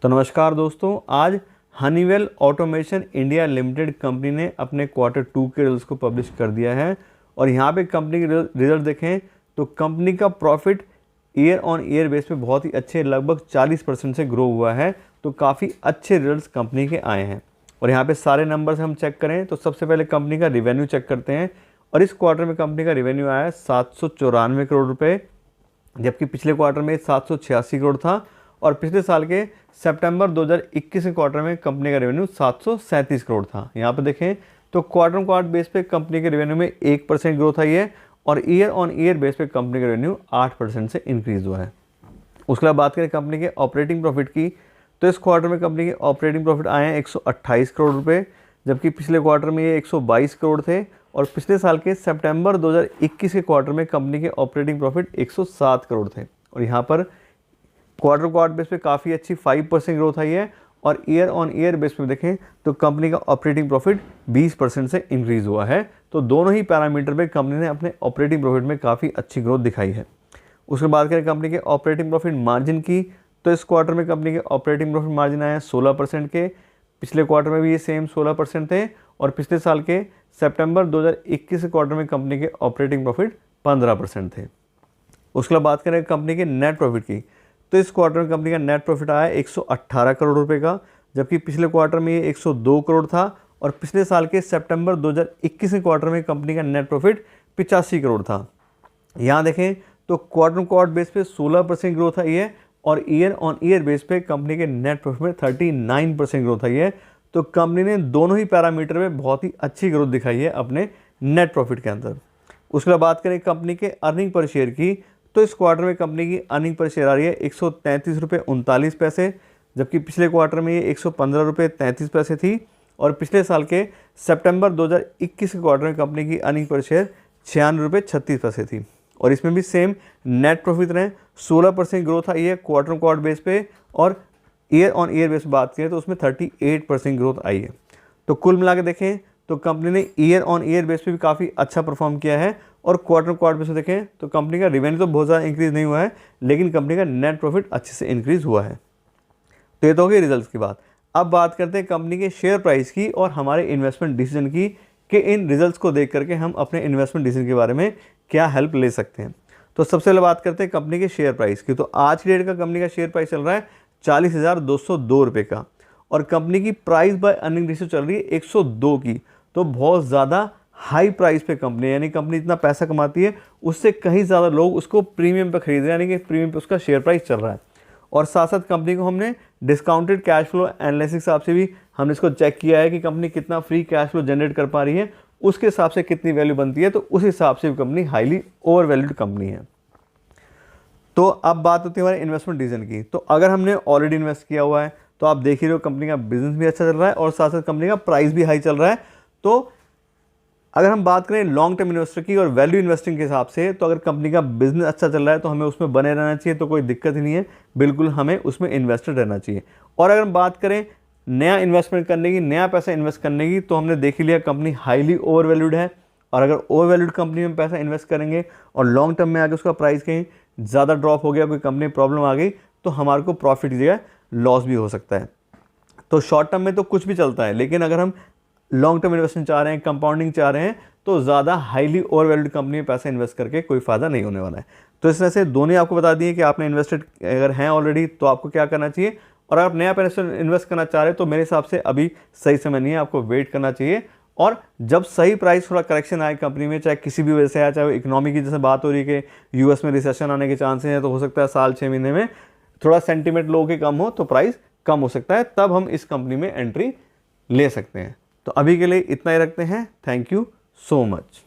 तो नमस्कार दोस्तों, आज Honeywell automation India limited company ने अपने क्वार्टर 2 के रिजल्ट्स को पब्लिश कर दिया है। और यहाँ पे कंपनी के रिजल्ट देखें तो कंपनी का profit year on year base पे बहुत ही अच्छे लगभग 40% से ग्रो हुआ है। तो काफ़ी अच्छे रिजल्ट्स कंपनी के आए हैं। और यहाँ पे सारे नंबर्स हम चेक करें तो सबसे पहले कंपनी का रिवेन्यू चेक करते हैं। और इस क्वार्टर में कंपनी का रिवेन्यू आया है 794 करोड़ रुपये, जबकि पिछले क्वार्टर में 786 करोड़ था। और पिछले साल के सितंबर 2021 के क्वार्टर में कंपनी का रेवेन्यू 737 करोड़ था। यहाँ पे देखें तो क्वार्टर क्वार्टर बेस पे कंपनी के रेवेन्यू में 1% ग्रोथ आई है और ईयर ऑन ईयर बेस पे कंपनी का रेवेन्यू 8% से इंक्रीज हुआ है। उसके बाद बात करें कंपनी के ऑपरेटिंग प्रॉफिट की, तो इस क्वार्टर में कंपनी के ऑपरेटिंग प्रॉफिट आए हैं 128 करोड़ रुपये, जबकि पिछले क्वार्टर में ये 122 करोड़ थे। और पिछले साल के सितंबर 2021 के क्वार्टर में कंपनी के ऑपरेटिंग प्रॉफिट 107 करोड़ थे। और यहाँ पर क्वार्टर क्वार्टर बेस पे काफ़ी अच्छी 5% ग्रोथ आई है। और ईयर ऑन ईयर बेस पे देखें तो कंपनी का ऑपरेटिंग प्रॉफिट 20% से इंक्रीज़ हुआ है। तो दोनों ही पैरामीटर पे कंपनी ने अपने ऑपरेटिंग प्रॉफिट में काफ़ी अच्छी ग्रोथ दिखाई है। उसके बाद करें कंपनी के ऑपरेटिंग प्रॉफिट मार्जिन की, तो इस क्वार्टर में कंपनी के ऑपरेटिंग प्रॉफिट मार्जिन आया 16% के। पिछले क्वार्टर में भी ये सेम 16% थे। और पिछले साल के सितंबर 2021 क्वार्टर में कंपनी के ऑपरेटिंग प्रॉफिट 15% थे। उसके बाद बात करें कंपनी के नेट प्रॉफिट की, तो इस क्वार्टर में कंपनी का नेट प्रॉफिट आया 118 करोड़ रुपए का, जबकि पिछले क्वार्टर में ये 102 करोड़ था। और पिछले साल के सितंबर 2021 के क्वार्टर में कंपनी का नेट प्रॉफिट 85 करोड़ था। यहाँ देखें तो क्वार्टर क्वार्टर बेस पे 16% ग्रोथ आई है और ईयर ऑन ईयर बेस पे कंपनी के नेट प्रॉफिट में 39% ग्रोथ आई है। तो कंपनी ने दोनों ही पैरामीटर में बहुत ही अच्छी ग्रोथ दिखाई है अपने नेट प्रॉफिट के अंदर। उसके बाद बात करें कंपनी के अर्निंग पर शेयर की, तो इस क्वार्टर में कंपनी की अर्निंग पर शेयर आ रही है 133 रुपये 39 पैसे, जबकि पिछले क्वार्टर में ये 115 रुपये 33 पैसे थी। और पिछले साल के सितंबर 2021 के क्वार्टर में कंपनी की अर्निंग पर शेयर 96 रुपये 36 पैसे थी। और इसमें भी सेम नेट प्रॉफिट रहे 16% ग्रोथ आई है क्वार्टर क्वार्टर बेस पे। और ईयर ऑन ईयर बेस पे बात करें तो उसमें 38% ग्रोथ आई है। तो कुल मिला के देखें तो कंपनी ने ईयर ऑन ईयर बेस पे भी काफ़ी अच्छा परफॉर्म किया है। और क्वार्टर क्वार्टर बेस पे देखें तो कंपनी का रिवेन्यू तो बहुत ज़्यादा इंक्रीज़ नहीं हुआ है, लेकिन कंपनी का नेट प्रॉफिट अच्छे से इंक्रीज़ हुआ है। तो ये तो हो गई रिजल्ट्स की बात। अब बात करते हैं कंपनी के शेयर प्राइस की और हमारे इन्वेस्टमेंट डिसीजन की, कि इन रिजल्ट्स को देख करके हम अपने इन्वेस्टमेंट डिसीजन के बारे में क्या हेल्प ले सकते हैं। तो सबसे पहले बात करते हैं कंपनी के शेयर प्राइस की। तो आज की डेट का कंपनी का शेयर प्राइस चल रहा है 40,202 रुपये का। और कंपनी की प्राइस बाय अर्निंग रेशियो चल रही है 102 की। तो बहुत ज़्यादा हाई प्राइस पे कंपनी है, यानी कंपनी इतना पैसा कमाती है उससे कहीं ज़्यादा लोग उसको प्रीमियम पे खरीद रहे हैं, यानी कि प्रीमियम पे उसका शेयर प्राइस चल रहा है। और साथ साथ कंपनी को हमने डिस्काउंटेड कैश फ्लो एनालिसिस के हिसाब से भी हमने इसको चेक किया है कि कंपनी कितना फ्री कैश फ्लो जनरेट कर पा रही है, उसके हिसाब से कितनी वैल्यू बनती है। तो उस हिसाब से भी company highly over valued company है। तो अब बात होती है हमारे इन्वेस्टमेंट डिसीजन की। तो अगर हमने ऑलरेडी इन्वेस्ट किया हुआ है तो आप देख ही रहे हो कंपनी का बिजनेस भी अच्छा चल रहा है और साथ साथ कंपनी का प्राइस भी हाई चल रहा है। तो अगर हम बात करें लॉन्ग टर्म इन्वेस्टर की और वैल्यू इन्वेस्टिंग के हिसाब से, तो अगर कंपनी का बिजनेस अच्छा चल रहा है तो हमें उसमें बने रहना चाहिए, तो कोई दिक्कत ही नहीं है, बिल्कुल हमें उसमें इन्वेस्टेड रहना चाहिए। और अगर हम बात करें नया इन्वेस्टमेंट करने की, नया पैसा इन्वेस्ट करने की, तो हमने देख ही लिया कंपनी हाईली ओवर वैल्यूड है। और अगर ओवर वैल्यूड कंपनी में पैसा इन्वेस्ट करेंगे और लॉन्ग टर्म में आगे उसका प्राइस कहीं ज़्यादा ड्रॉप हो गया, कोई कंपनी प्रॉब्लम आ गई, तो हमारे को प्रॉफिट की जगह लॉस भी हो सकता है। तो शॉर्ट टर्म में तो कुछ भी चलता है, लेकिन अगर हम लॉन्ग टर्म इन्वेस्टमेंट चाह रहे हैं, कंपाउंडिंग चाह रहे हैं, तो ज़्यादा हाईली ओवर वैल्यूड कंपनी में पैसा इन्वेस्ट करके कोई फ़ायदा नहीं होने वाला है। तो इस तरह से दोनों आपको बता दिए कि आपने इन्वेस्टेड अगर हैं ऑलरेडी तो आपको क्या करना चाहिए, और अगर आप नया पैसा इन्वेस्ट करना चाह रहे हैं तो मेरे हिसाब से अभी सही समय नहीं है, आपको वेट करना चाहिए। और जब सही प्राइस थोड़ा करेक्शन आए कंपनी में, चाहे किसी भी वजह से आए, चाहे इकोनॉमी की जैसे बात हो रही है कि यूएस में रिसेशन आने के चांसेस हैं, तो हो सकता है साल 6 महीने में थोड़ा सेंटीमेंट लोगों के कम हो तो प्राइस कम हो सकता है, तब हम इस कंपनी में एंट्री ले सकते हैं। तो अभी के लिए इतना ही रखते हैं। Thank you so much.